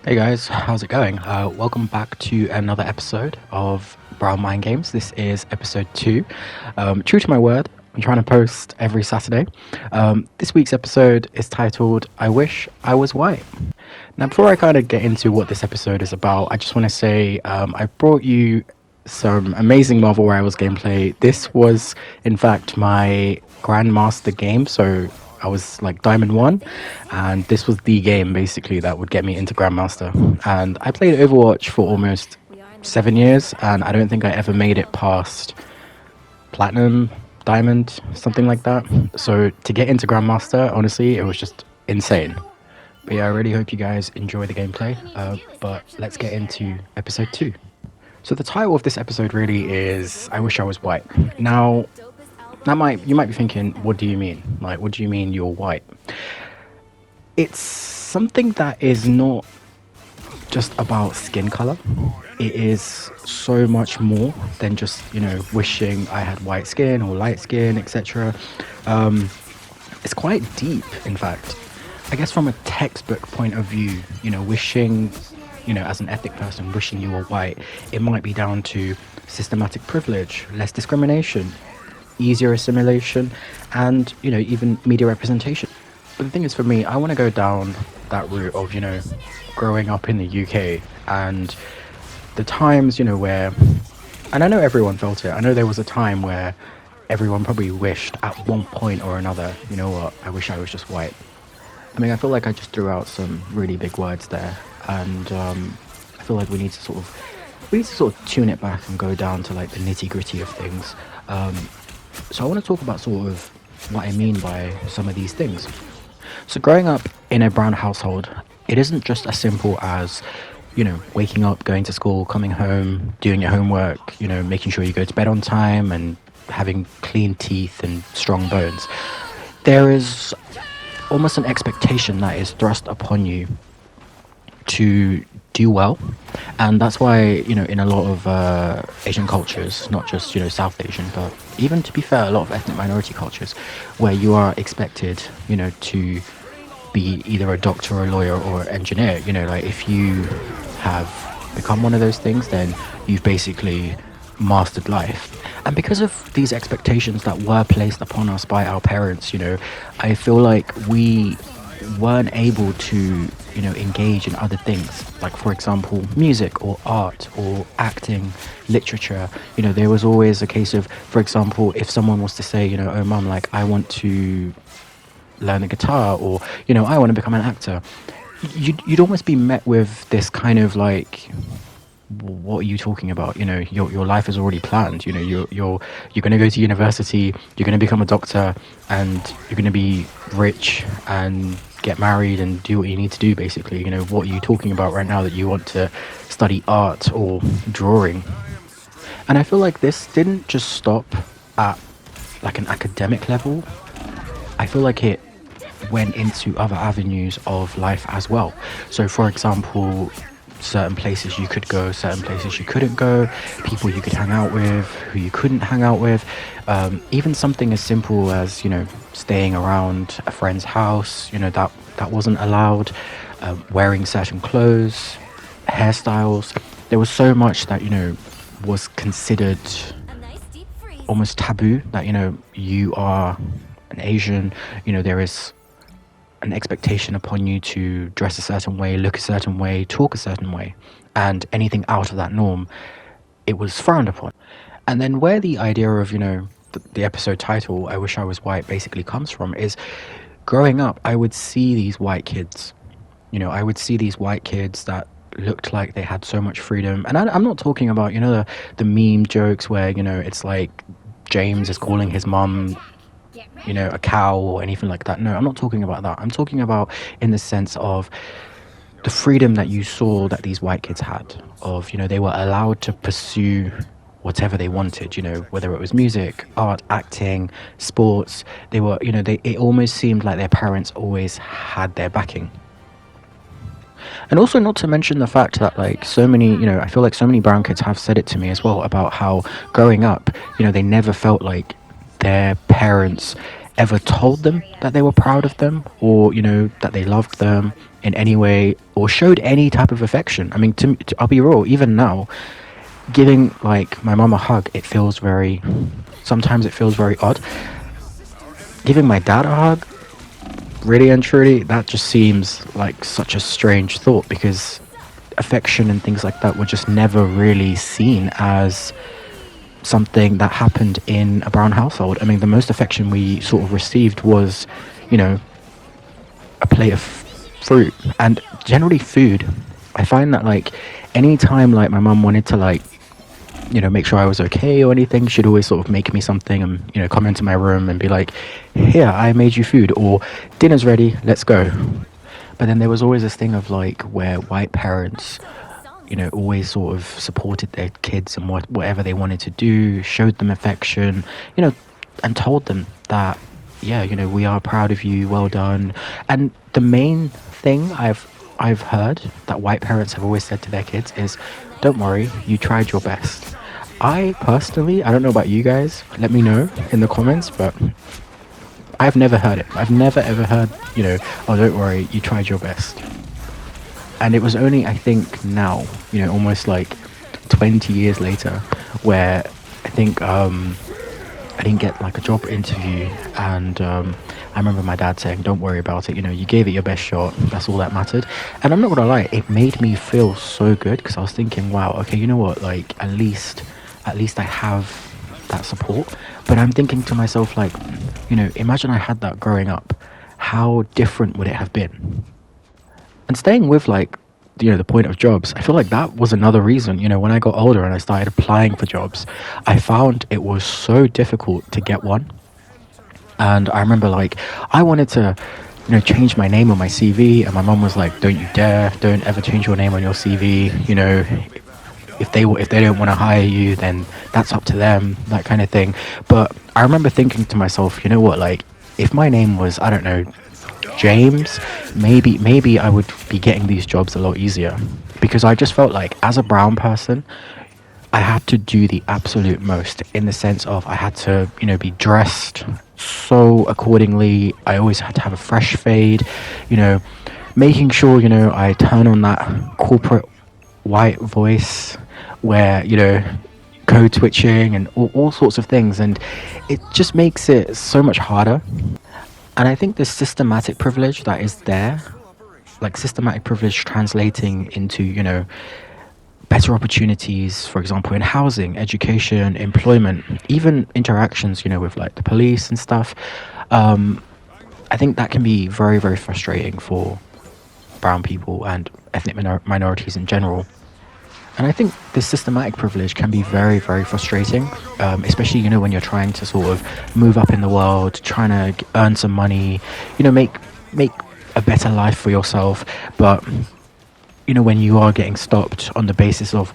Hey guys, how's it going? Welcome back to another episode of Brown Mind Games. This is episode two. True to my word, I'm trying to post every Saturday. This week's episode is titled I Wish I Was White. Now, before I kind of get into what this episode is about, I just want to say I brought you some amazing Marvel Rivals gameplay. This was, in fact, my Grandmaster game, so I was like Diamond 1, and this was the game basically that would get me into Grandmaster. And I played Overwatch for almost 7 years, and I don't think I ever made it past Platinum, Diamond, something like that. So to get into Grandmaster, honestly, it was just insane. But yeah, I really hope you guys enjoy the gameplay. But let's get into episode 2. So the title of this episode really is I Wish I Was White. Now, you might be thinking, what do you mean? Like, what do you mean you're white? It's something that is not just about skin color. It is so much more than just, wishing I had white skin or light skin, etc. It's quite deep, in fact. I guess from a textbook point of view, wishing, as an ethnic person, wishing you were white, it might be down to systematic privilege, less discrimination, easier assimilation, and, even media representation. But the thing is, for me, I want to go down that route of, growing up in the UK and the times, where, and I know everyone felt it. I know there was a time where everyone probably wished at one point or another, you know what, I wish I was just white. I mean, I feel like I just threw out some really big words there, and I feel like we need to sort of tune it back and go down to like the nitty gritty of things. So I want to talk about sort of what I mean by some of these things. So growing up in a brown household, it isn't just as simple as, waking up, going to school, coming home, doing your homework, making sure you go to bed on time and having clean teeth and strong bones. There is almost an expectation that is thrust upon you to do well, and that's why in a lot of Asian cultures, not just South Asian, but even, to be fair, a lot of ethnic minority cultures, where you are expected to be either a doctor or a lawyer or an engineer. Like, if you have become one of those things, then you've basically mastered life. And because of these expectations that were placed upon us by our parents, I feel like we weren't able to engage in other things, like, for example, music or art or acting, literature. There was always a case of, for example, if someone was to say, oh mum, like, I want to learn the guitar, or I want to become an actor, you'd almost be met with this kind of like, what are you talking about? Your life is already planned. You're going to go to university, you're going to become a doctor, and you're going to be rich and get married and do what you need to do, basically. What are you talking about right now that you want to study art or drawing? And I feel like this didn't just stop at like an academic level. I feel like it went into other avenues of life as well. So, for example, certain places you could go, certain places you couldn't go, people you could hang out with, who you couldn't hang out with. Even something as simple as, staying around a friend's house, that wasn't allowed. Wearing certain clothes, hairstyles. There was so much that, was considered almost taboo, that, you are an Asian, there is an expectation upon you to dress a certain way, look a certain way, talk a certain way, and anything out of that norm, it was frowned upon. And then where the idea of, the episode title, I Wish I Was White, basically comes from is, growing up, I would see these white kids. I would see these white kids that looked like they had so much freedom. And I'm not talking about, the meme jokes where, it's like James is calling his mum, a cow or anything like that. No, I'm not talking about that. I'm talking about in the sense of the freedom that you saw that these white kids had, of, they were allowed to pursue whatever they wanted, whether it was music, art, acting, sports. They were, it almost seemed like their parents always had their backing. And also, not to mention the fact that, like, so many, I feel like so many brown kids have said it to me as well, about how growing up, they never felt like their parents ever told them that they were proud of them, or that they loved them. in any way or showed any type of affection. I mean, I'll be real, even now, giving like my mum a hug, it feels very, sometimes it feels very odd. Giving my dad a hug, really and truly, that just seems like such a strange thought, because affection and things like that were just never really seen as something that happened in a brown household. I mean, the most affection we sort of received was, you know, a plate of fruit, and generally food. I find that like anytime like my mum wanted to like, you know, make sure I was okay or anything, she'd always sort of make me something and, you know, come into my room and be like, here, I made you food, or dinner's ready, let's go. But then there was always this thing of like where white parents, you know, always sort of supported their kids and whatever they wanted to do, showed them affection, you know, and told them that, yeah, you know, we are proud of you, well done. And the main thing I've heard that white parents have always said to their kids is, don't worry, you tried your best. I personally, I don't know about you guys, let me know in the comments, but I've never heard it. I've never ever heard, you know, oh, don't worry, you tried your best. And it was only, I think, now, you know, almost like 20 years later, where I think I didn't get like a job interview, and I remember my dad saying, don't worry about it, you know, you gave it your best shot, that's all that mattered. And I'm not gonna lie, it made me feel so good, because I was thinking, wow, okay, you know what, like at least I have that support. But I'm thinking to myself, like, you know, imagine I had that growing up, how different would it have been? And staying with like, you know, the point of jobs, I feel like that was another reason, you know, when I got older and I started applying for jobs, I found it was so difficult to get one. And I remember like I wanted to, you know, change my name on my CV, and my mum was like, don't you dare, don't ever change your name on your CV, you know, if they don't want to hire you, then that's up to them, that kind of thing. But I remember thinking to myself, you know what, like if my name was, I don't know, James, maybe I would be getting these jobs a lot easier, because I just felt like as a brown person, I had to do the absolute most, in the sense of I had to, you know, be dressed so accordingly. I always had to have a fresh fade, you know, making sure, you know, I turn on that corporate white voice where, you know, code switching and all sorts of things, and it just makes it so much harder. And I think the systematic privilege that is there, like systematic privilege translating into, you know, better opportunities, for example, in housing, education, employment, even interactions, you know, with like the police and stuff. Um, I think that can be very, very frustrating for brown people and ethnic minorities in general. And I think this systematic privilege can be very, very frustrating, especially, you know, when you're trying to sort of move up in the world, trying to earn some money, you know, make a better life for yourself. But, you know, when you are getting stopped on the basis of,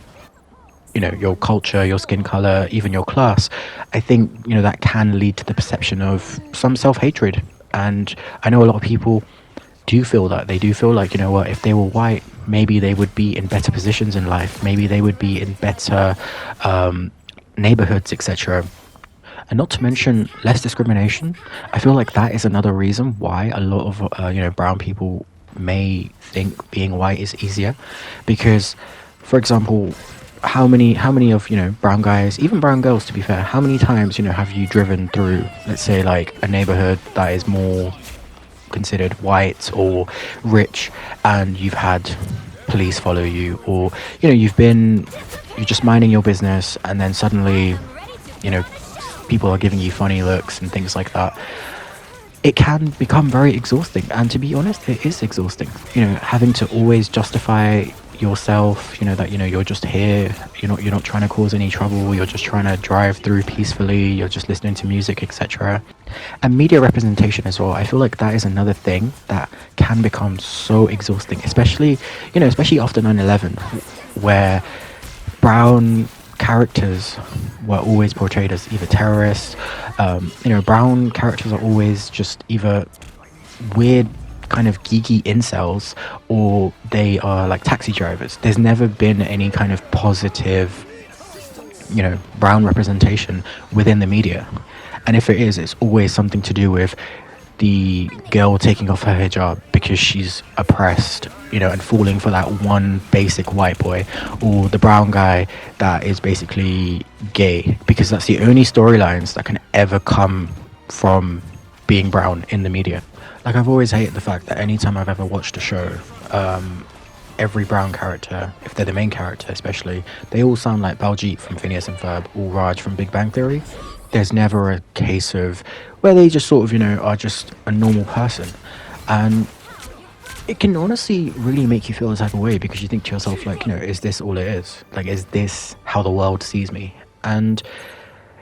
you know, your culture, your skin color, even your class, I think, you know, that can lead to the perception of some self-hatred. And I know a lot of people do feel that. They do feel like, you know what, if they were white, maybe they would be in better positions in life, maybe they would be in better neighborhoods, etc. And not to mention less discrimination. I feel like that is another reason why a lot of you know, brown people may think being white is easier, because, for example, how many of, you know, brown guys, even brown girls, to be fair, how many times, you know, have you driven through, let's say, like a neighborhood that is more considered white or rich, and you've had police follow you, or, you know, you're just minding your business, and then suddenly, you know, people are giving you funny looks and things like that. It can become very exhausting, and to be honest, it is exhausting, you know, having to always justify yourself, you know, that, you know, you're just here, you're not trying to cause any trouble, you're just trying to drive through peacefully, you're just listening to music, etc. And media representation as well, I feel like that is another thing that can become so exhausting, especially, you know, especially after 9/11, where brown characters were always portrayed as either terrorists. You know, brown characters are always just either weird kind of geeky incels, or they are like taxi drivers. There's never been any kind of positive, you know, brown representation within the media. And if it is, it's always something to do with the girl taking off her hijab because she's oppressed, and falling for that one basic white boy, or the brown guy that is basically gay, because that's the only storylines that can ever come from being brown in the media. Like, I've always hated the fact that anytime I've ever watched a show, every brown character, if they're the main character especially, they all sound like Baljeet from Phineas and Ferb or Raj from Big Bang Theory. There's never a case of where they just sort of, are just a normal person. And it can honestly really make you feel a type of way, because you think to yourself, like, is this all it is? Like, is this how the world sees me? And,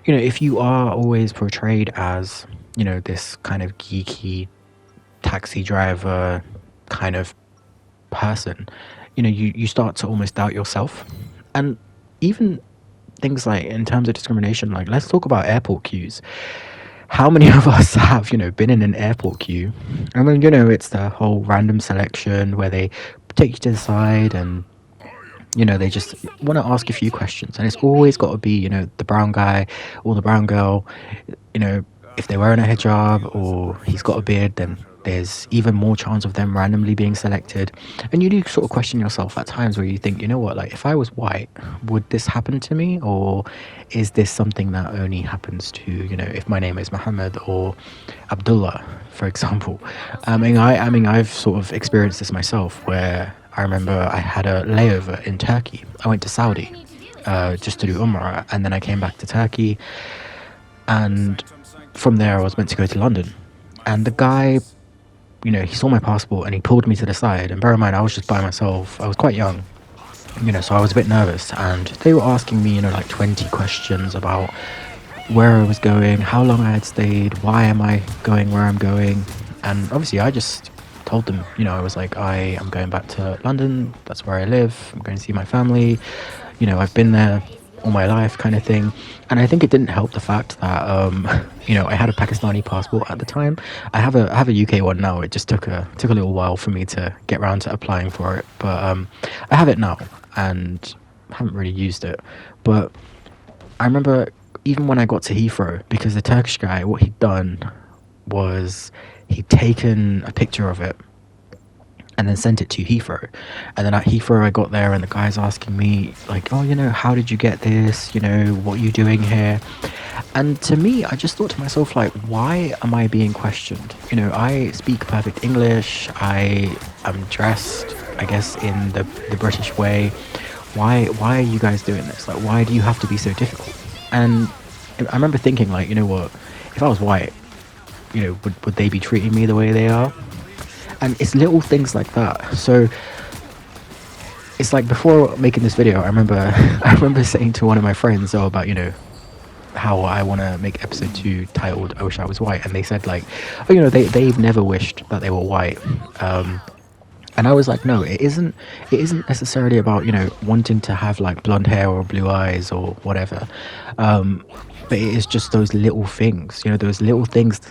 if you are always portrayed as, this kind of geeky taxi driver kind of person, you start to almost doubt yourself. And even things like, in terms of discrimination, like, let's talk about airport queues. How many of us have, been in an airport queue? I mean, it's the whole random selection where they take you to the side and, they just want to ask a few questions. And it's always got to be, the brown guy or the brown girl. If they're wearing a hijab or he's got a beard, then there's even more chance of them randomly being selected. And you do sort of question yourself at times where you think, what, like, if I was white, would this happen to me? Or is this something that only happens to, if my name is Muhammad or Abdullah, for example? I've sort of experienced this myself, where I remember I had a layover in Turkey. I went to Saudi just to do Umrah, and then I came back to Turkey. And from there, I was meant to go to London. And the guy, he saw my passport and he pulled me to the side. And bear in mind, I was just by myself. I was quite young, so I was a bit nervous. And they were asking me, like 20 questions about where I was going, how long I had stayed, why am I going where I'm going. And obviously, I just told them, I was like, I am going back to London. That's where I live. I'm going to see my family. I've been there all my life, kind of thing. And I think it didn't help the fact that I had a Pakistani passport at the time. I have a UK one now. It just took a little while for me to get around to applying for it, but I have it now and haven't really used it. But I remember even when I got to Heathrow, because the Turkish guy, what he'd done was he'd taken a picture of it and then sent it to Heathrow. And then at Heathrow, I got there and the guy's asking me, like, oh, how did you get this? What are you doing here? And to me, I just thought to myself, like, why am I being questioned? I speak perfect English. I am dressed, I guess, in the British way. Why are you guys doing this? Like, why do you have to be so difficult? And I remember thinking, like, what? If I was white, would they be treating me the way they are? And it's little things like that. So it's like, before making this video, I remember saying to one of my friends, about, how I want to make episode 2 titled I Wish I Was White. And they said, like, oh, they've never wished that they were white. And I was like, no, it isn't necessarily about, wanting to have like blonde hair or blue eyes or whatever. But it is just those little things, those little things,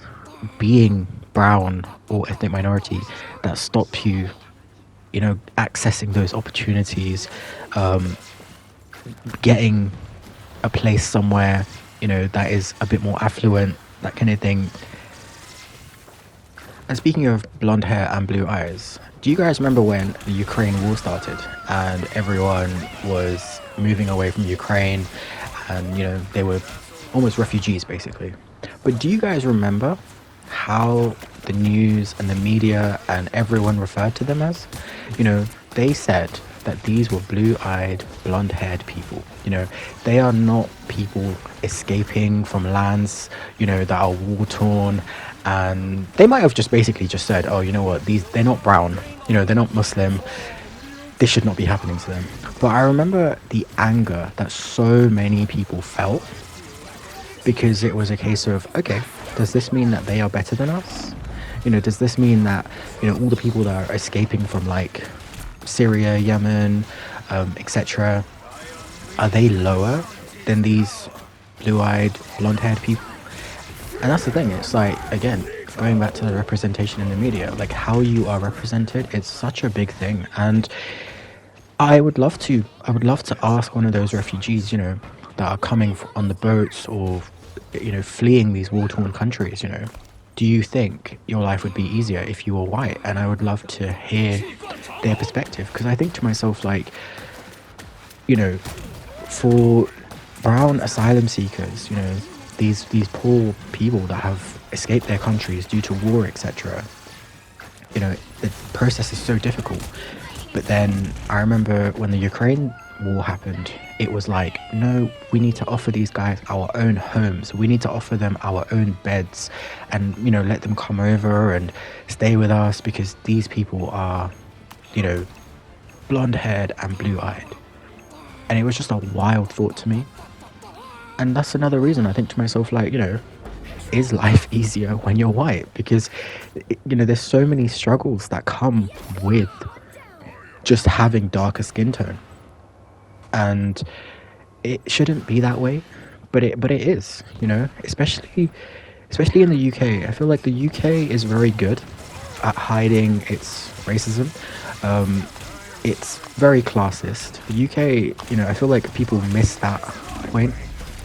being brown or ethnic minority, that stop you, accessing those opportunities, getting a place somewhere, that is a bit more affluent, that kind of thing. And speaking of blonde hair and blue eyes, do you guys remember when the Ukraine war started and everyone was moving away from Ukraine and, they were almost refugees basically? But do you guys remember how the news and the media and everyone referred to them as? They said that these were blue-eyed, blonde-haired people. They are not people escaping from lands, that are war-torn. And they might have just basically just said, oh, you know what, they're not brown, they're not Muslim, this should not be happening to them. But I remember the anger that so many people felt, because it was a case of, okay, does this mean that they are better than us? Does this mean that, all the people that are escaping from like Syria, Yemen, etc., are they lower than these blue-eyed, blonde-haired people? And that's the thing, it's like, again, going back to the representation in the media, like how you are represented, it's such a big thing. And I would love to ask one of those refugees, that are coming on the boats or, fleeing these war-torn countries, do you think your life would be easier if you were white? And I would love to hear their perspective, because I think to myself, like, you know, for brown asylum seekers, these poor people that have escaped their countries due to war, etc. The process is so difficult. But then I remember when the Ukraine war happened, it was like, no, we need to offer these guys our own homes. We need to offer them our own beds and, let them come over and stay with us, because these people are, you know, blonde haired and blue eyed. And it was just a wild thought to me. And that's another reason I think to myself, like, is life easier when you're white? Because, there's so many struggles that come with just having darker skin tone. And it shouldn't be that way, but it is, especially in the UK. I feel like the UK is very good at hiding its racism. It's very classist. The UK, I feel like people miss that point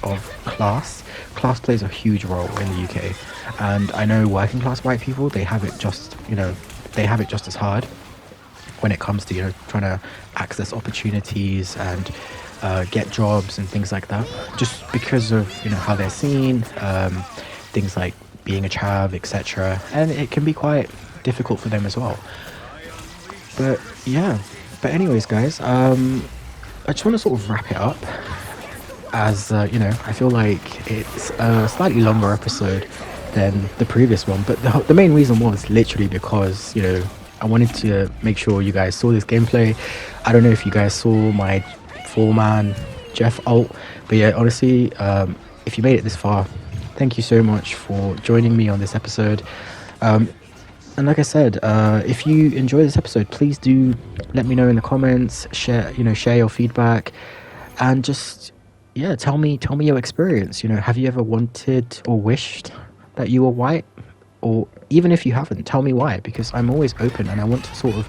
of class. Class plays a huge role in the UK, and I know working class white people, they have it just, they have it just as hard when it comes to trying to access opportunities and get jobs and things like that, just because of how they're seen, things like being a chav, etc. And it can be quite difficult for them as well. But yeah, but anyways, guys, I just want to sort of wrap it up, as I feel like it's a slightly longer episode than the previous one, but the main reason was literally because I wanted to make sure you guys saw this gameplay. I don't know if you guys saw my 4-man Jeff ult, but yeah, honestly, if you made it this far, thank you so much for joining me on this episode. And like I said, if you enjoy this episode, please do let me know in the comments, share your feedback, and just, yeah, tell me your experience. Have you ever wanted or wished that you were white? Or even if you haven't, tell me why, because I'm always open and I want to sort of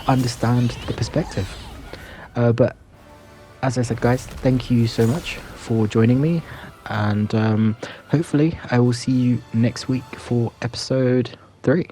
understand the perspective. But as I said, guys, thank you so much for joining me, and hopefully I will see you next week for episode 3.